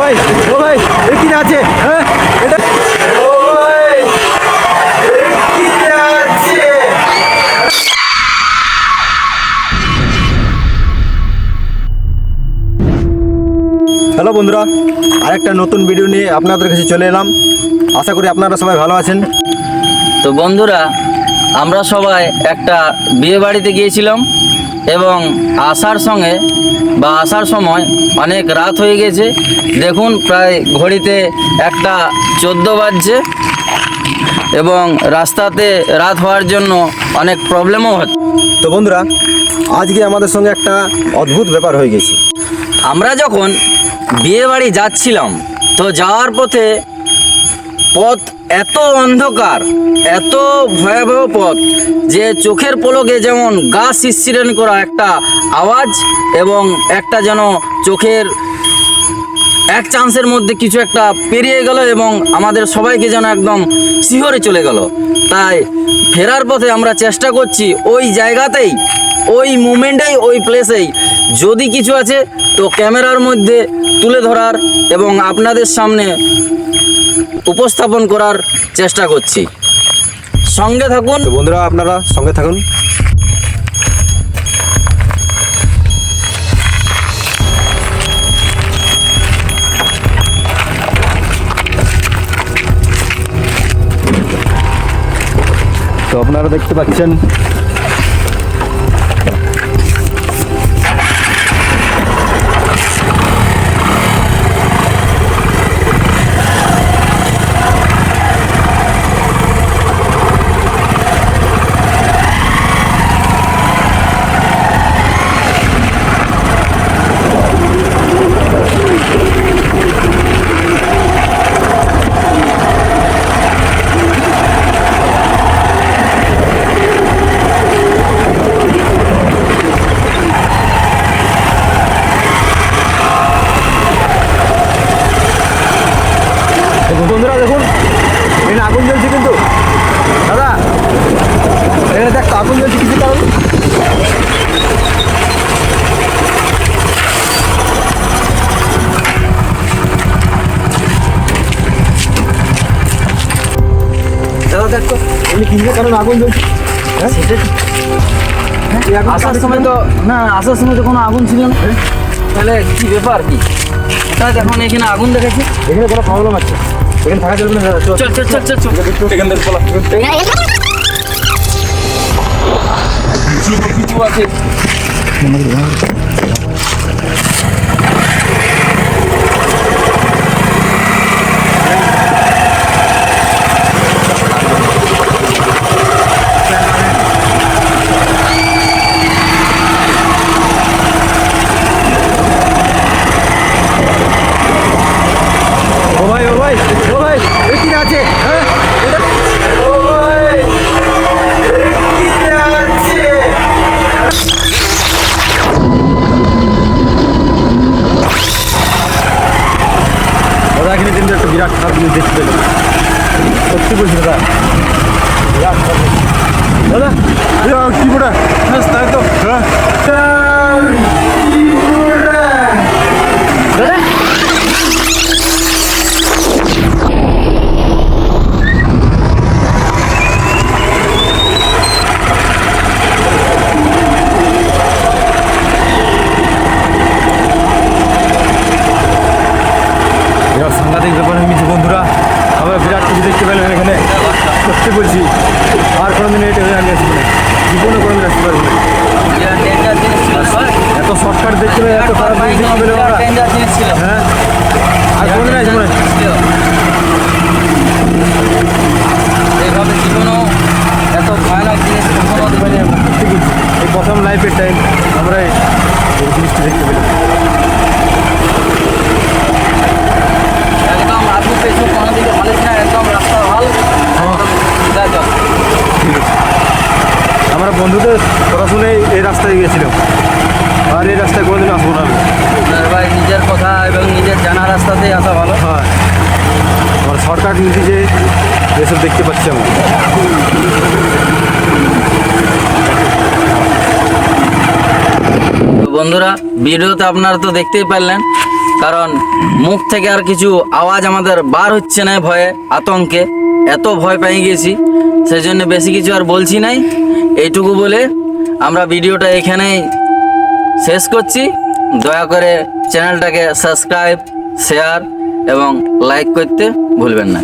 ভাই ও ভাই কি আছে হ্যাঁ এটা ও ভাই কি আছে। হ্যালো বন্ধুরা, আরেকটা নতুন ভিডিও নিয়ে আপনাদের কাছে চলে এলাম। আশা করি আপনারা সবাই ভালো আছেন। তো বন্ধুরা, আমরা সবাই একটা বিয়ে বাড়িতে গিয়েছিলাম এবং আসার সময় অনেক রাত হয়ে গেছে। দেখুন, প্রায় ঘড়িতে 1:14 বাজছে এবং রাস্তাতে রাত হওয়ার জন্য অনেক প্রবলেমও হচ্ছে। তো বন্ধুরা, আজকে আমাদের সঙ্গে একটা অদ্ভুত ব্যাপার হয়ে গেছে। আমরা যখন বিয়ে বাড়ি যাচ্ছিলাম, তো যাওয়ার পথে পথ এত অন্ধকার, এত ভয়াবহ পথ যে চোখের পলকে যেমন গা শিরশিরানি করা একটা আওয়াজ এবং একটা যেন চোখের এক চান্সের মধ্যে কিছু একটা পেরিয়ে গেল এবং আমাদের সবাইকে যেন একদম শিহরে চলে গেল। তাই ফেরার পথে আমরা চেষ্টা করছি ওই জায়গাতেই, ওই মুমেন্টেই, ওই প্লেসেই যদি কিছু আছে তো ক্যামেরার মধ্যে তুলে ধরার এবং আপনাদের সামনে উপস্থাপন করার চেষ্টা করছি। সঙ্গে থাকুন। তো বন্ধুরা, আপনারা সঙ্গে থাকুন। তো আপনারা দেখতে পাচ্ছেন বন্ধুরা, দেখুন এখানে আগুন জ্বলছে। কিন্তু দাদা, এখানে দেখ আগুন জ্বলছে কিছু কারণ। দাদা দেখ তো এমনি কিনবে কারণ আগুন জ্বলছে। হ্যাঁ আসার সময় তো কোনো আগুন ছিল না, তাহলে কি ব্যাপার কি? হঠাৎ এখন এখানে আগুন দেখেছি। এখানে কোনো প্রবলেম আছে, এখানে থাকা চলবে না। চল চল চল চল চল এখান থেকে চলা কিছু আছে। ও ভাই কি আছে হ্যাঁ এটা ও ভাই কি আছে। দাদা, এখানে কিন্তু একটা বিরাট খারাপ জিনিস দেখতে পেলাম। সত্যি বলছি দাদা, বিরাট খারাপ দাদা। কি বড়া তাই তো দাদা। বিরাট সাংঘাতিক ব্যাপার হয়ে গেছে বন্ধুরা। আমরা বিরাট কিছু দেখতে পেলাম এখানে। সত্যি বলছি, আর কোনোদিন এটা হয়ে আমি আসবো না, জীবনে কোনোদিন আসতে পারবো না। এত শর্টকাট দেখতে পেলে এত খারাপ জিনিস হবে আমরা। হ্যাঁ, আর কোনোদিন আসবো না। এইভাবে জীবনও এত ভয়ানক জিনিস কখনো দেখিনি আমরা। সত্যি বলছি, এই প্রথম লাইফের টাইম আমরা এই জিনিসটা দেখতে পেলাম। একদম আপনি পেছন কোনো দিকে ভালিস না, একদম রাস্তা ভালো। আমরা বন্ধুদের কথা শুনে এই রাস্তায় গিয়েছিলাম, আর এই রাস্তায় কোনোদিন আসবো না আমি। ভাই, নিজের কথা এবং নিজের জানা রাস্তাতেই আসা ভালো। হ্যাঁ, আমার শর্টকাট নীতি যে এসব দেখতে পাচ্ছি আমরা। বন্ধুরা, ভিডিওতে আপনারা তো দেখতেই পারলেন কারণ মুখ থেকে আর কিছু আওয়াজ আমাদের বার হচ্ছে না ভয়ে আতঙ্কে, এত ভয় পেয়ে গেছি, সেই জন্য বেশি কিছু আর বলছি নাই। এইটুকু বলে আমরা ভিডিওটা এখানেই শেষ করছি। দয়া করে চ্যানেলটাকে সাবস্ক্রাইব, শেয়ার এবং লাইক করতে ভুলবেন না।